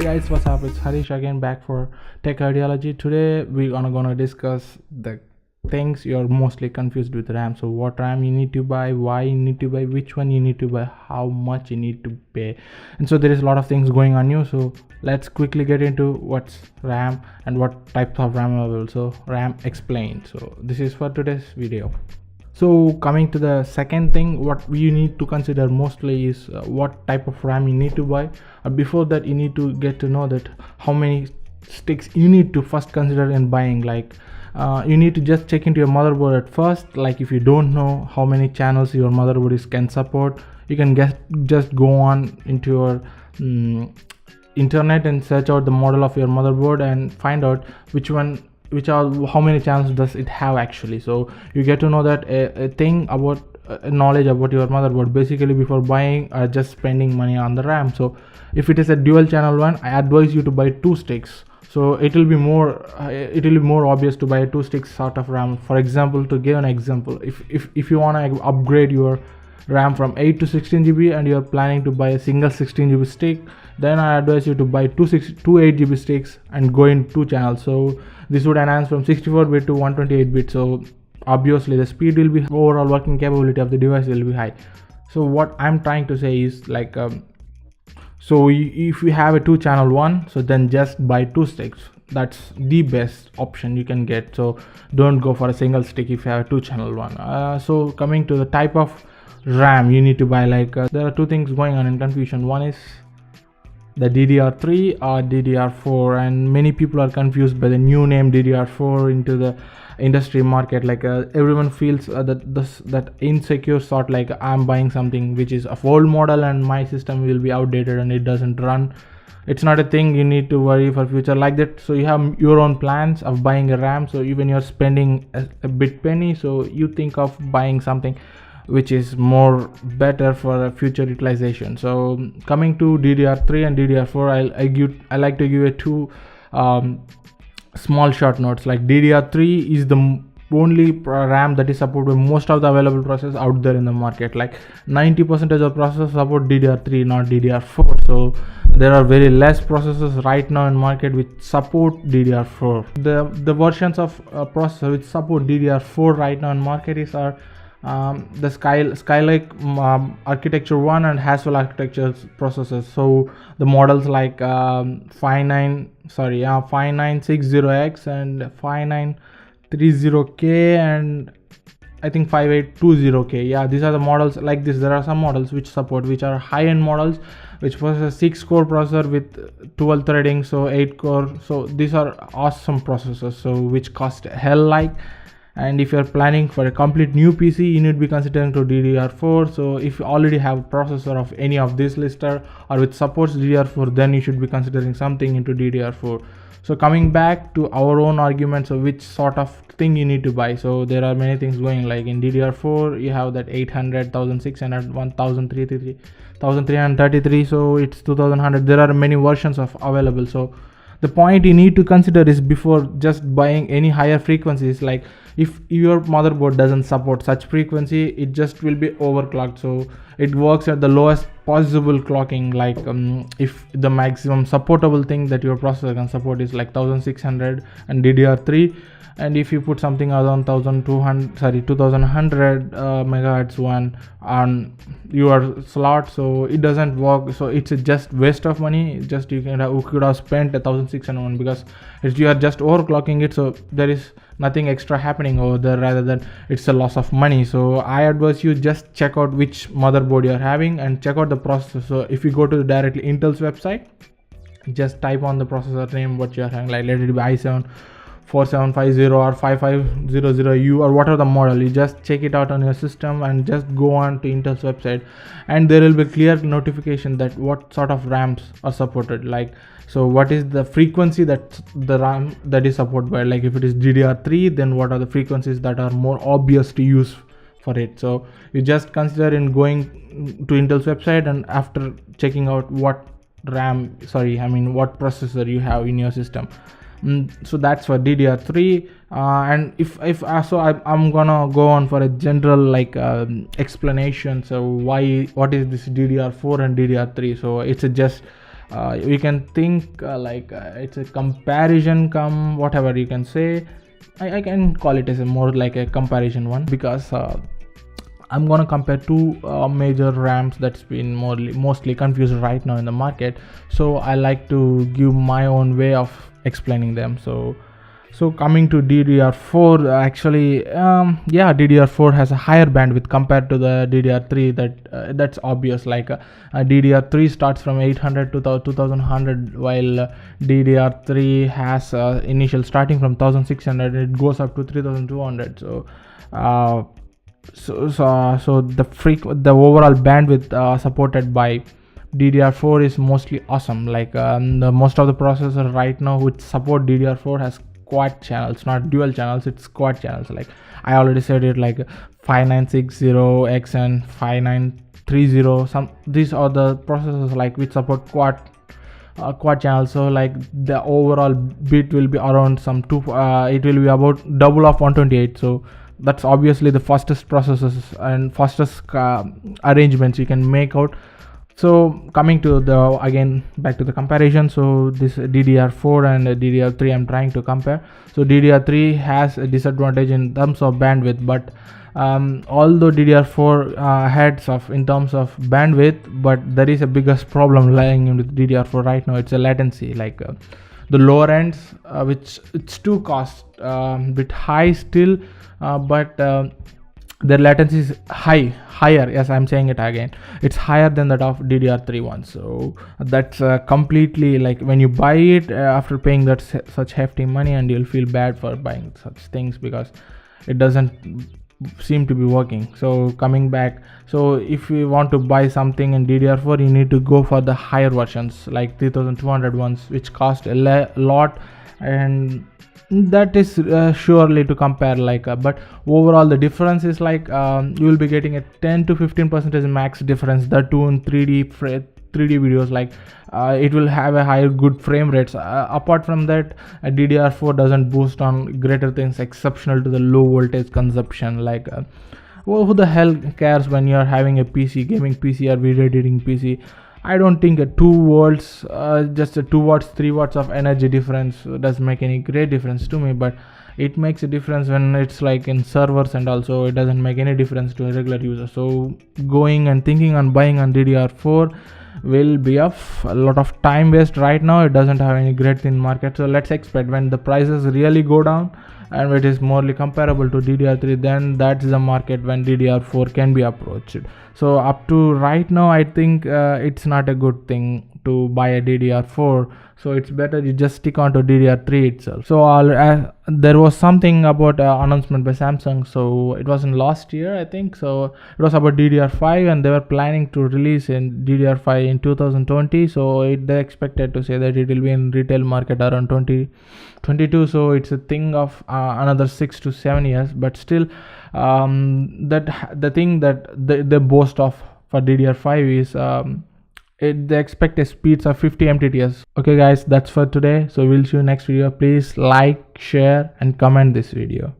guys, what's up? It's Harish again, back for Tech Ideology. Today we're gonna discuss the things you're mostly confused with RAM. So what RAM you need to buy, why you need to buy, which one you need to buy, how much you need to pay. And so there is a lot of things going on new. So let's quickly get into what's RAM and what types of RAM are available. So RAM explained. So this is for today's video. So coming to the second thing, what you need to consider mostly is what type of RAM you need to buy. Before that, you need to get to know that how many sticks you need to first consider in buying. Like you need to just check into your motherboard at first. Like if you don't know how many channels your motherboard can support, you can just go on into your internet and search out the model of your motherboard and find out how many channels does it have actually. So you get to know that a thing about knowledge about your motherboard basically before buying or just spending money on the RAM. So if it is a dual channel one, I advise you to buy 2 sticks. So it will be more obvious to buy 2 sticks sort of RAM. For example, to give an example, if you want to upgrade your RAM from 8 to 16 GB and you're planning to buy a single 16 GB stick, then I advise you to buy two 8 GB sticks and go in 2 channels. So this would enhance from 64-bit to 128-bit. So obviously the speed will be, overall working capability of the device will be high. So what I'm trying to say is like so if you have a 2 channel one, so then just buy 2 sticks. That's the best option you can get. So don't go for a single stick if you have a 2 channel one. So coming to the type of RAM you need to buy, like there are 2 things going on in confusion. One is the DDR3 or DDR4, and many people are confused by the new name DDR4 into the industry market. Like everyone feels that insecure sort, like I'm buying something which is of old model and my system will be outdated and it doesn't run. It's not a thing you need to worry for future like that. So you have your own plans of buying a RAM. So even you're spending a bit penny, so you think of buying something which is more better for future utilization. So coming to DDR3 and DDR4, I like to give a 2 small short notes. Like DDR3 is the only RAM that is supported by most of the available processors out there in the market. Like 90% of processors support DDR3, not DDR4. So there are very less processors right now in market which support DDR4. The versions of processor which support DDR4 right now in market is the Skylake architecture 1 and Haswell architecture processors. So the models like 5960X and 5930K and I think 5820K. Yeah, these are the models like this. There are some models which are high-end models which possess a 6-core processor with 12 threading, so 8 core. So these are awesome processors, so which cost hell like. And if you're planning for a complete new PC, you need to be considering to DDR4. So if you already have a processor of any of this lister or which supports DDR4, then you should be considering something into DDR4. So coming back to our own argument, so which sort of thing you need to buy. So there are many things going, like in DDR4 you have that 800, 1600, 1333, so it's 2100. There are many versions of available. So the point you need to consider is before just buying any higher frequencies, like if your motherboard doesn't support such frequency, it just will be overclocked. So it works at the lowest possible clocking. Like if the maximum supportable thing that your processor can support is like 1600 and DDR3, and if you put something around 2100 megahertz one on your slot, so it doesn't work. So it's just waste of money. Just you could have spent 1601 because you are just overclocking it. So there is nothing extra happening over there, rather than it's a loss of money. So I advise you just check out which motherboard you're having and check out the processor. So if you go to directly Intel's website, just type on the processor name what you're having, like let it be i7 4750 or 5500U or whatever the model. You just check it out on your system and just go on to Intel's website, and there will be clear notification that what sort of RAMs are supported. Like so what is the frequency that the RAM that is supported by. Like if it is DDR3, then what are the frequencies that are more obvious to use for it. So you just consider in going to Intel's website, and after checking out what what processor you have in your system. So that's for DDR3. And I'm gonna go on for a general explanation. So what is this DDR4 and DDR3? So it's just we can think it's a comparison come whatever you can say. I can call it as a more like a comparison one, because I'm gonna compare two major RAMs that's been mostly confused right now in the market. So I like to give my own way of explaining them. So coming to DDR4, actually, DDR4 has a higher bandwidth compared to the DDR3. That's obvious. DDR3 starts from 800 to 2100, while DDR3 has initial starting from 1600. It goes up to 3200. So the overall bandwidth supported by DDR4 is mostly awesome. Most of the processors right now which support DDR4 has quad channels, not dual channels, it's quad channels. Like I already said it, like 5960X and 5930. These are the processors like which support quad channels. So like the overall bit will be around it will be about double of 128. So that's obviously the fastest processors and fastest arrangements you can make out. So coming to back to the comparison, so this DDR4 and DDR3 I'm trying to compare. So DDR3 has a disadvantage in terms of bandwidth, but although DDR4 heads off in terms of bandwidth, but there is a biggest problem lying in with DDR4 right now. It's a latency. The lower ends, which it's too cost bit high still, but their latency is higher. Yes, I'm saying it again, it's higher than that of DDR3 one. So that's completely, like when you buy it after paying that such hefty money, and you'll feel bad for buying such things because it doesn't seem to be working. So coming back, so if you want to buy something in DDR4, you need to go for the higher versions like 3200 ones, which cost a lot, and that is surely to compare. But overall the difference is you will be getting a 10 to 15% max difference, that too in 3D videos. It will have a higher good frame rates. Apart from that, DDR4 doesn't boost on greater things exceptional to the low voltage consumption. Who the hell cares when you're having a gaming PC or video editing PC? I don't think a 2 volts, just a 2 watts, 3 watts of energy difference does make any great difference to me. But it makes a difference when it's like in servers, and also it doesn't make any difference to a regular user. So going and thinking on buying on DDR4 will be a lot of time waste. Right now it doesn't have any great in market. So let's expect when the prices really go down and it is morely comparable to DDR3, then that's the market when DDR4 can be approached. So up to right now, I think it's not a good thing to buy a DDR4. So it's better you just stick on to DDR3 itself. So there was something about announcement by Samsung. So it was in last year, I think. So it was about DDR5, and they were planning to release in DDR5 in 2020. So they expected to say that it will be in retail market around 2022. So it's a thing of another 6 to 7 years. But still, the thing that they boast of for DDR5 is they expect a speeds of 50 Mbps. Okay guys, that's for today. So we'll see you next video. Please like, share and comment this video.